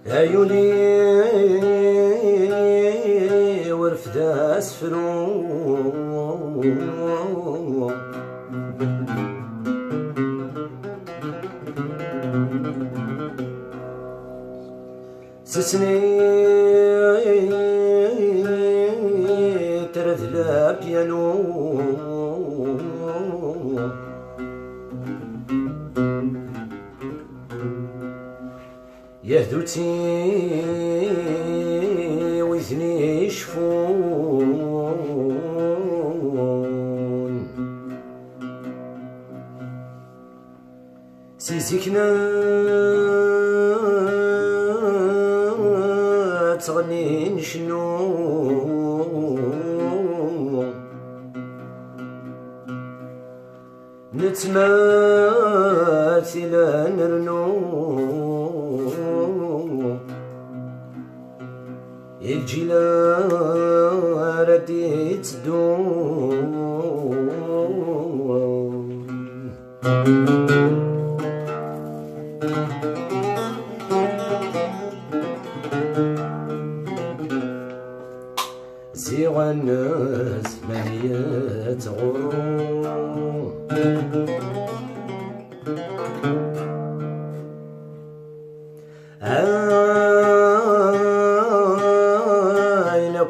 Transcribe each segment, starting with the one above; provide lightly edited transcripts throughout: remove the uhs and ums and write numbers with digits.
عيوني ورفد اسفلو سسني ترثلا بيانو يهدوتي ويثني يشفون سيسكنا تغني نشنو نتماثل نرنو الجيلة ردي تدوم زيغ الناس مهية غروم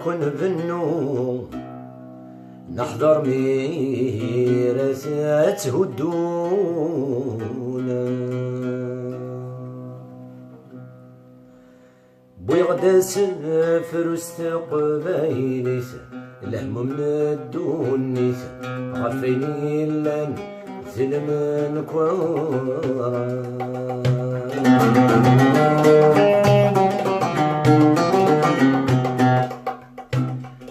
كن بنو نحضر ميراثات هدونا بيغداس فروس قبايليث الهم من الدونيث غفيني لان ظلم كوارا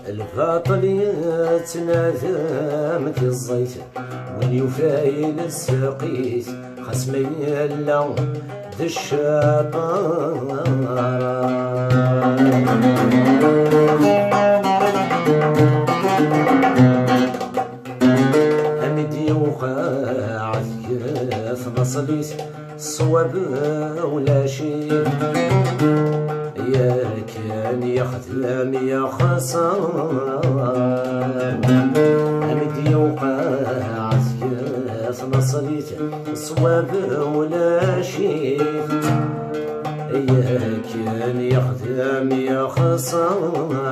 الباطل يتنادم في الزيت واليوفايل السقيت خصمي يلا ذي الشطارة أمدي وقع في نصليت الصواب ولا شي يا كان يخدم يا خسران أمدي وقع في نصليت الصواب ولا شي يا كان يخدم يا خسران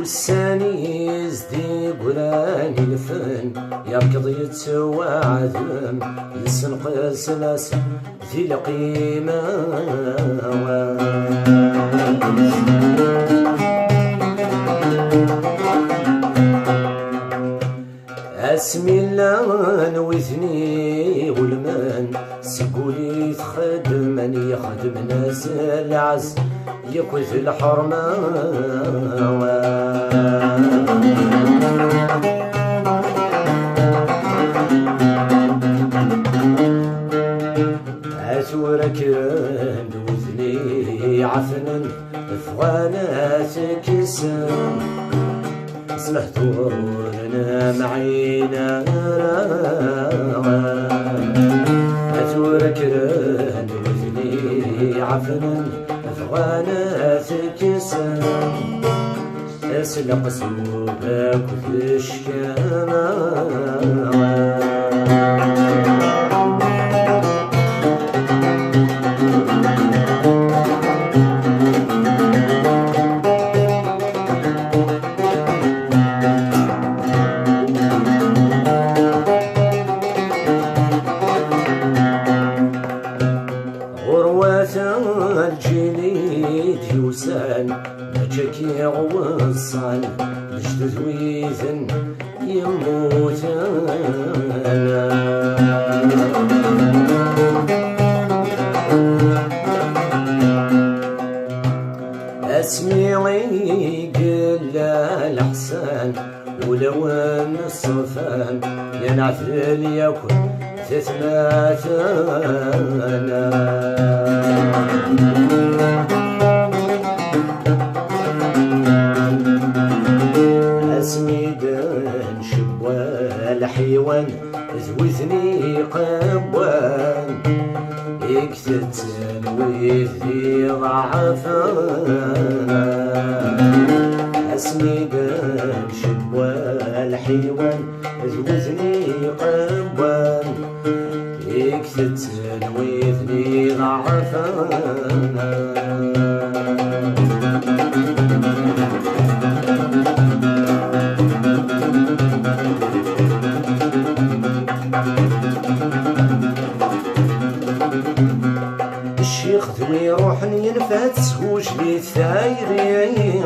والساني يزدي قراني الفن يركض يتوعدم يسنق سلاس ذي القيمة اسمي الله نوثني والمان سقولي تخدمني يخدم ناس العز يكوث الحرمة أثورك نوثني عفنا فغانات كسام صلحت ورنا معينا أثورك نوثني عفنا فغانات كسام أسلق سوبك في الشكامة غروة الجليد يوسان نجاكي غوصا يصان بجدد ويثن يموت أنا. اسمي قل الحسان ولو ان الصفان ينعثل يكن تثماتنا. اسمي دان شبوال حيوان ذوثني قبوان يكتتن ويثي ضعفانا. اسمي دان شبوال حيوان ذوثني قبوان يكتتن ويثي ضعفانا. الشيخ ذوي روحني ينفات سهوش لي الثايرين.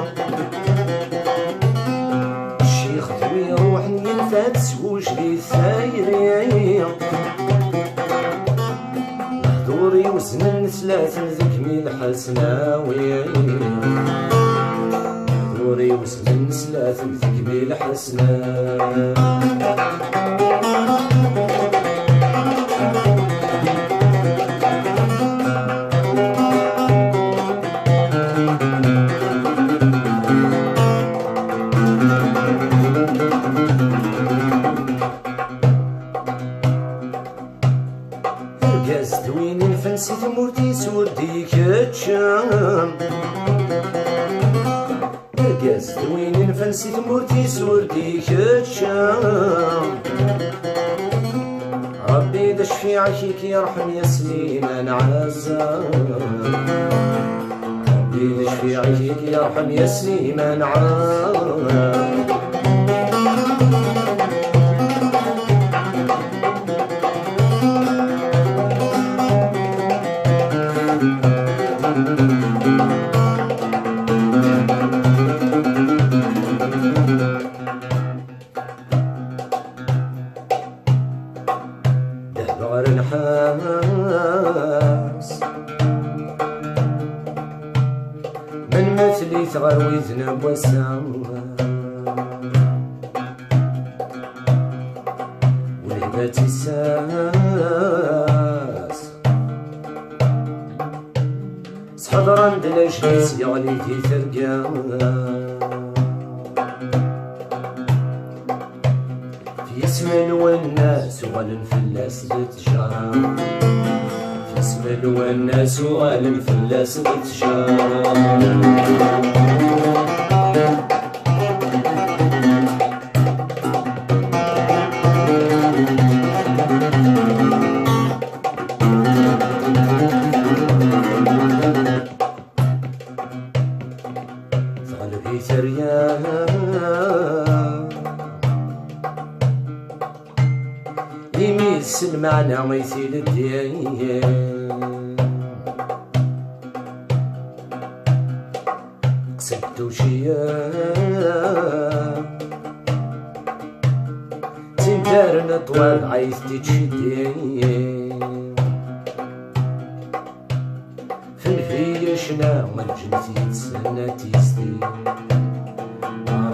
الشيخ ذوي روحني ينفات سهوش لي الثايرين. محضوري وسنن ثلاث ذكمي الحسناويين. محضوري وسنن ثلاث ذكمي الحسناويين. قاس دوين نفنسي ثمورتي سودي كتشام. قاس دوين نفنسي ثمورتي سودي كتشام. ربي دا شفيعك يرحم يا سليمان عزام. ربي دا شفيعك يرحم يا سليمان عزام. دهر الحاس من مثلي ثغر ويذنب والسما. ولهبات الساس صحضر عند الاشمس يغلي في ثرقان. في اسم الوناس وغل فلاس بتجام. في اسم الوناس وغل فلاس بتجام. ثغل ثريان يميس المعنى ويثيل الدين. قصدت وشيا تندار طوال عايز تتشدين. فنفي شنا والجنتي تسنى تيستين.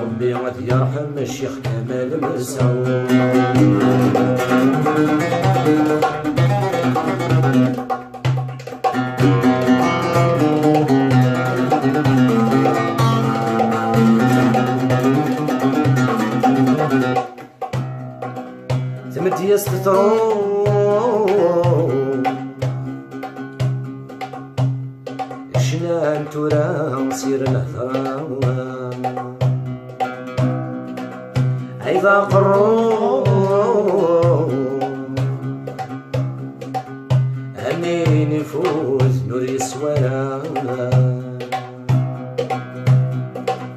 ربي غادي يرحم الشيخ كمال مسعود. تمد يستطرون شنان ترى نصير الهضرة. إذا قروا أمين يفوز نور يسوانا.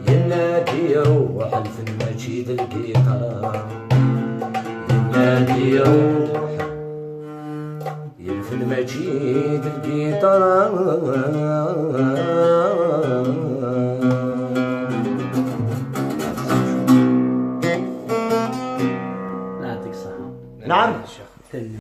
ينادي روح في المجيد القيطرة. ينادي روح في المجيد القيطرة. حتى الليل.